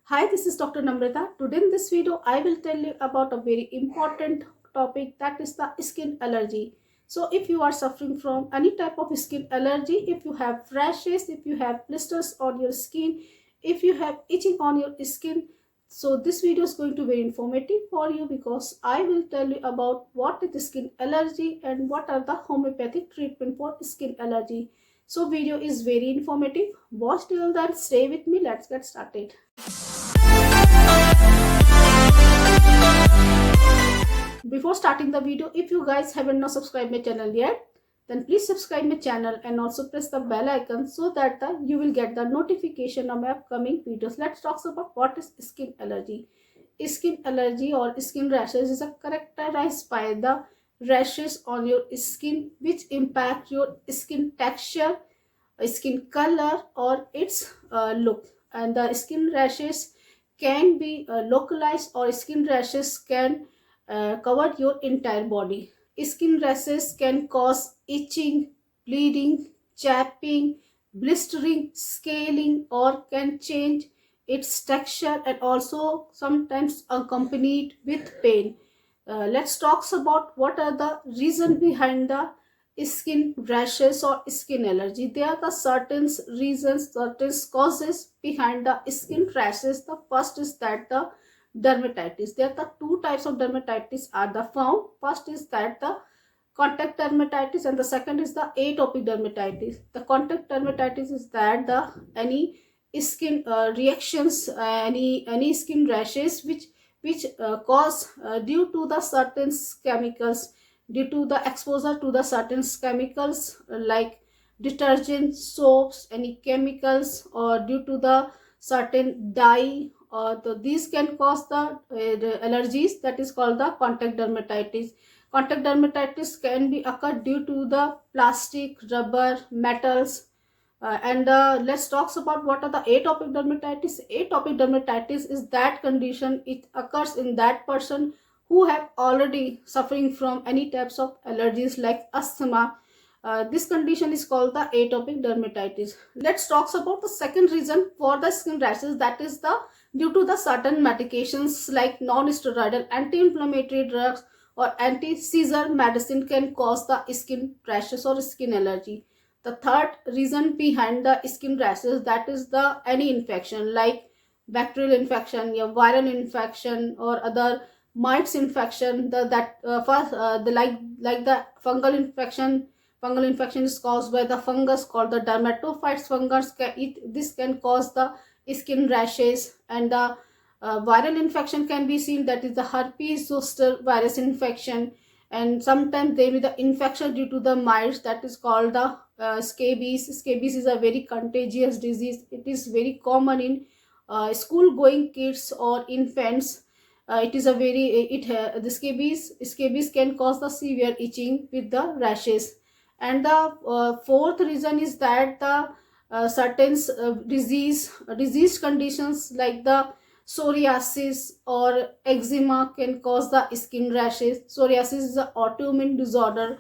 Hi, this is Dr. Namrata. Today in this video, I will tell you about a very important topic, that is the skin allergy. So if you are suffering from any type of skin allergy, if you have rashes, if you have blisters on your skin, if you have itching on your skin, so this video is going to be very informative for you, because I will tell you about what is skin allergy and what are the homeopathic treatment for skin allergy. So video is very informative. Watch till then, stay with me. Let's get started. Before starting the video, if you guys haven't not subscribed my channel yet, then please subscribe my channel and also press the bell icon so that you will get the notification of my upcoming videos. Let's talk about what is skin allergy. Skin allergy or skin rashes is characterized by the rashes on your skin which impact your skin texture, skin color, or its look. And the skin rashes can be localized, or skin rashes can cover your entire body. Skin rashes can cause itching, bleeding, chapping, blistering, scaling, or can change its texture and also sometimes accompanied with pain. Let's talk about what are the reason behind the skin rashes or skin allergy. There are the certain reasons, certain causes behind the skin rashes. The first is that the dermatitis. There are the two types of dermatitis are the found. First is that the contact dermatitis and the second is the atopic dermatitis. The contact dermatitis is that the any skin reactions, any skin rashes which cause due to the certain chemicals, due to the exposure to the certain chemicals like detergent, soaps, any chemicals, or due to the certain dye, or these can cause the allergies, that is called the contact dermatitis. Contact dermatitis can be occurred due to the plastic, rubber, metals. And let's talk about what are the atopic dermatitis. Atopic dermatitis is that condition, it occurs in that person who have already suffering from any types of allergies like asthma. This condition is called the atopic dermatitis. Let's talk about the second reason for the skin rashes, that is the due to the certain medications like non-steroidal anti-inflammatory drugs or anti-seizure medicine can cause the skin rashes or skin allergy. The third reason behind the skin rashes, that is the any infection like bacterial infection, yeah, viral infection, or other mites infection. Like the fungal infection. Fungal infection is caused by the fungus called the dermatophytes fungus. This can cause the skin rashes. And the viral infection can be seen, that is the herpes zoster virus infection. And sometimes there will be the infection due to the mites, that is called the scabies. Scabies is a very contagious disease. It is very common in school going kids or infants. It is a very the scabies can cause the severe itching with the rashes. And the fourth reason is that the certain disease conditions like the psoriasis or eczema can cause the skin rashes. Psoriasis is an autoimmune disorder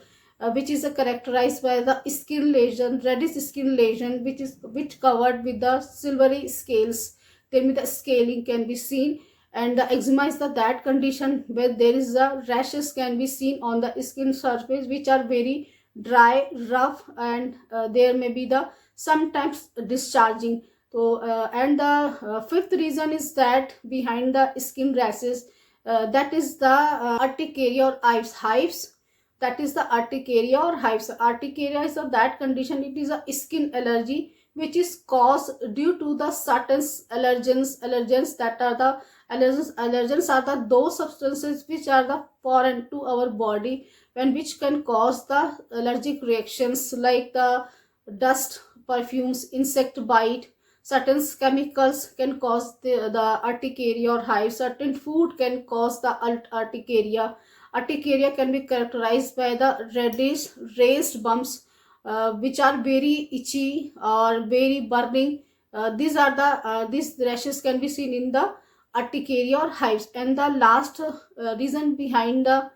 which is characterized by the skin lesion, reddish skin lesion, which covered with the silvery scales. Then the scaling can be seen. And the eczema is that condition where there is a rashes can be seen on the skin surface which are very dry, rough, and there may be the sometimes discharging. So and the fifth reason is that behind the skin rashes, that is the urticaria or hives. That is the urticaria or hives. Urticaria is of that condition. It is a skin allergy which is caused due to the certain allergens that are the allergens are the those substances which are the foreign to our body, and which can cause the allergic reactions like the dust, perfumes, insect bite. Certain chemicals can cause the urticaria or hive. Certain food can cause the urticaria. Urticaria can be characterized by the reddish raised bumps which are very itchy or very burning. These rashes can be seen in the urticaria or hives. And the last reason behind the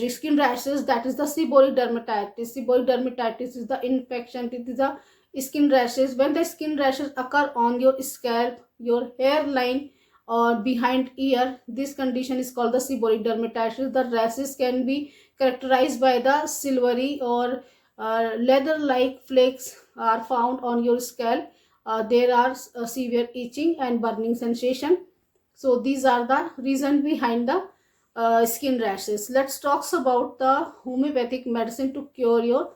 skin rashes, that is the seborrheic dermatitis. Seborrheic dermatitis is the infection. It is a skin rashes when the skin rashes occur on your scalp, your hairline or behind ear. This condition is called the seborrheic dermatitis. The rashes can be characterized by the silvery or leather-like flakes are found on your scalp. There are severe itching and burning sensation. So these are the reason behind the skin rashes. Let's talk about the homeopathic medicine to cure your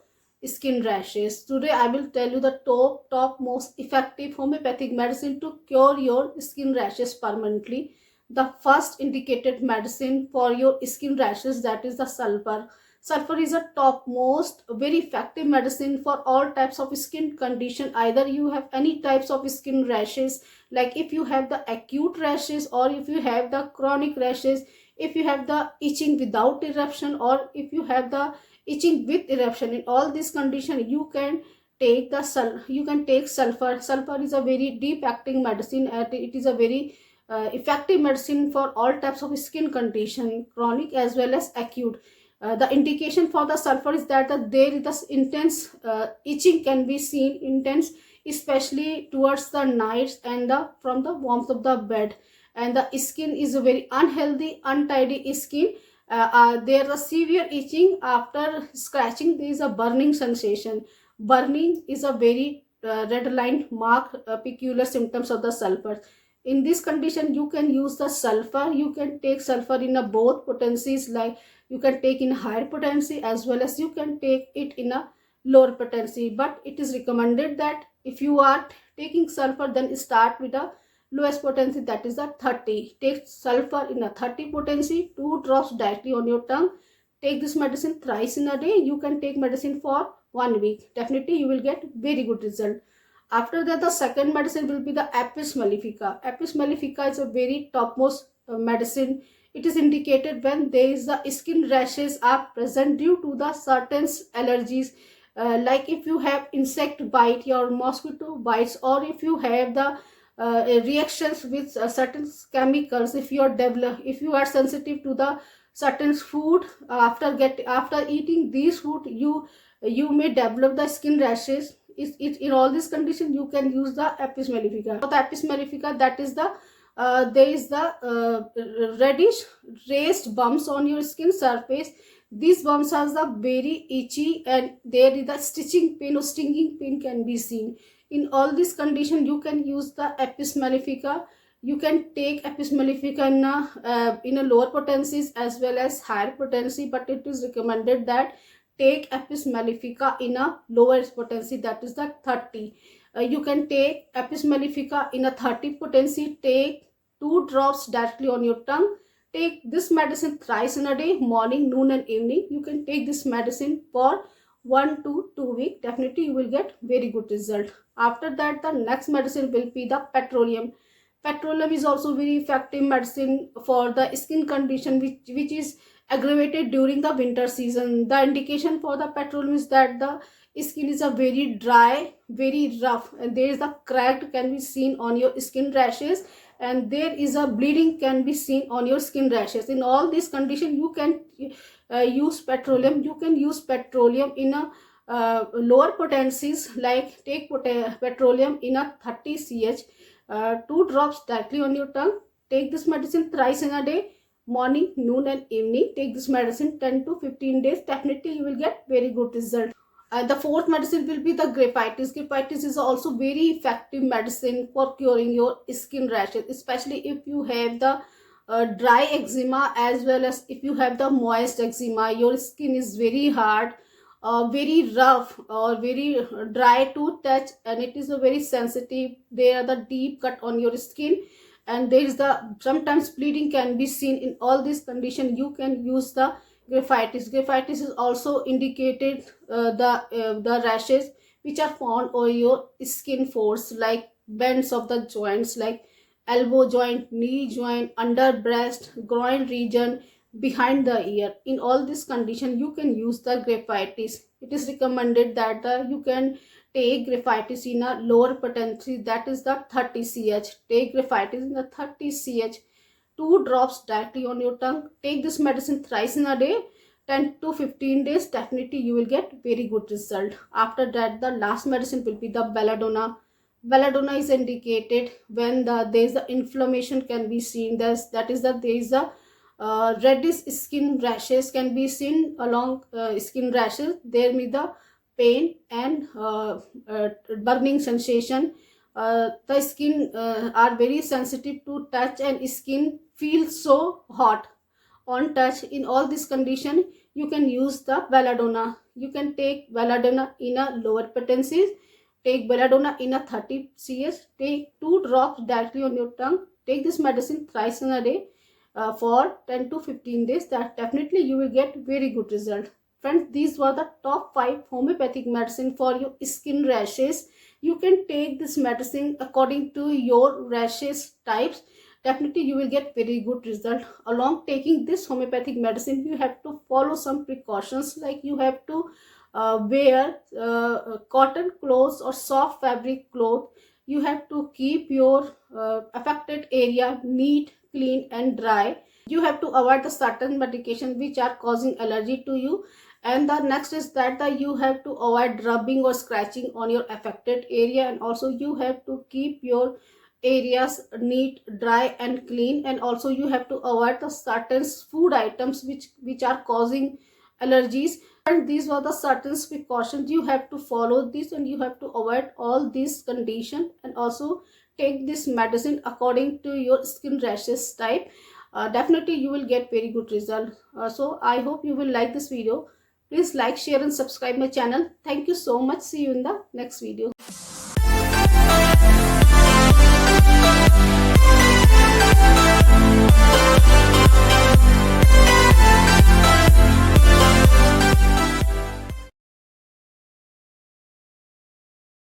skin rashes. Today I will tell you the top most effective homeopathic medicine to cure your skin rashes permanently. The first indicated medicine for your skin rashes, that is the sulfur. Sulfur is a topmost very effective medicine for all types of skin condition. Either you have any types of skin rashes, like if you have the acute rashes or if you have the chronic rashes, if you have the itching without eruption or if you have the itching with eruption. In all these conditions you can take sulfur. Sulfur is a very deep acting medicine and it is a very effective medicine for all types of skin condition, chronic as well as acute. The indication for the sulfur is that there is this intense itching can be seen, intense, especially towards the nights and from the warmth of the bed, and the skin is a very unhealthy, untidy skin. There is severe itching after scratching. There is a burning sensation. Burning is a very red line mark, peculiar symptoms of the sulfur. In this condition you can use the sulfur. You can take sulfur in a both potencies, like you can take in higher potency as well as you can take it in a lower potency, but it is recommended that if you are taking sulfur, then start with a lowest potency, that is the 30. Take sulfur in a 30 potency, 2 drops directly on your tongue. Take this medicine thrice in a day. You can take medicine for 1 week. Definitely you will get very good result. After that, the second medicine will be the Apis mellifica. Apis mellifica is a very topmost medicine. It is indicated when there is the skin rashes are present due to the certain allergies, like if you have insect bite, your mosquito bites, or if you have the reactions with certain chemicals. If you are sensitive to the certain food, after eating these food, you may develop the skin rashes. In all these conditions you can use the Apis mellifica. For the Apis mellifica, that is the there is the reddish raised bumps on your skin surface. These bumps are the very itchy and there is the stitching pain or stinging pain can be seen. In all these conditions you can use the Apis mellifica. You can take Apis mellifica in a lower potencies as well as higher potency, but it is recommended that take Apis mellifica in a lower potency, that is the 30. You can take Apis mellifica in a 30 potency. Take 2 drops directly on your tongue. Take this medicine thrice in a day, morning, noon and evening. You can take this medicine for 1 to 2 weeks. Definitely you will get very good result. After that, the next medicine will be the petroleum. Petroleum is also very effective medicine for the skin condition which is aggravated during the winter season. The indication for the petroleum is that the skin is a very dry, very rough, and there is a cracked can be seen on your skin rashes, and there is a bleeding can be seen on your skin rashes. In all these conditions you can use petroleum. You can use petroleum in a lower potencies, like take petroleum in a 30 ch, 2 drops directly on your tongue. Take this medicine thrice in a day, morning, noon and evening. Take this medicine 10 to 15 days. Definitely you will get very good result. The fourth medicine will be the graphitis. Graphitis is also very effective medicine for curing your skin rashes, especially if you have the dry eczema as well as if you have the moist eczema. Your skin is very hard, very rough or very dry to touch, and it is a very sensitive. There are the deep cut on your skin and there is the sometimes bleeding can be seen. In all these conditions you can use the graphitis. Graphitis is also indicated the rashes which are found on your skin folds, like bends of the joints, like elbow joint, knee joint, under breast, groin region, behind the ear. In all this condition you can use the graphitis. It is recommended that you can take graphitis in a lower potency, that is the 30 ch. Take graphitis in the 30 ch, 2 drops directly on your tongue. Take this medicine thrice in a day, 10 to 15 days. Definitely you will get very good result. After that, the last medicine will be the belladonna. Belladonna is indicated when there is the inflammation can be seen. There is a reddish skin rashes can be seen along skin rashes. There may the pain and burning sensation. The skin are very sensitive to touch, and skin feels so hot on touch. In all this condition, you can use the belladonna. You can take belladonna in a lower potencies. Take belladonna in a 30 cs. Take 2 drops directly on your tongue. Take this medicine thrice in a day for 10 to 15 days. That definitely you will get very good result. Friends, these were the top 5 homeopathic medicine for your skin rashes. You can take this medicine according to your rashes types. Definitely you will get very good result. Along taking this homeopathic medicine, you have to follow some precautions, like you have to wear cotton clothes or soft fabric cloth. You have to keep your affected area neat, clean and dry. You have to avoid the certain medication which are causing allergy to you. And the next is that you have to avoid rubbing or scratching on your affected area, and also you have to keep your areas neat, dry and clean. And also you have to avoid the certain food items which are causing allergies. And these were the certain precautions. You have to follow this, and you have to avoid all these conditions, and also take this medicine according to your skin rashes type. Definitely you will get very good result. So I hope you will like this video. Please like, share and subscribe my channel. Thank you so much. See you in the next video.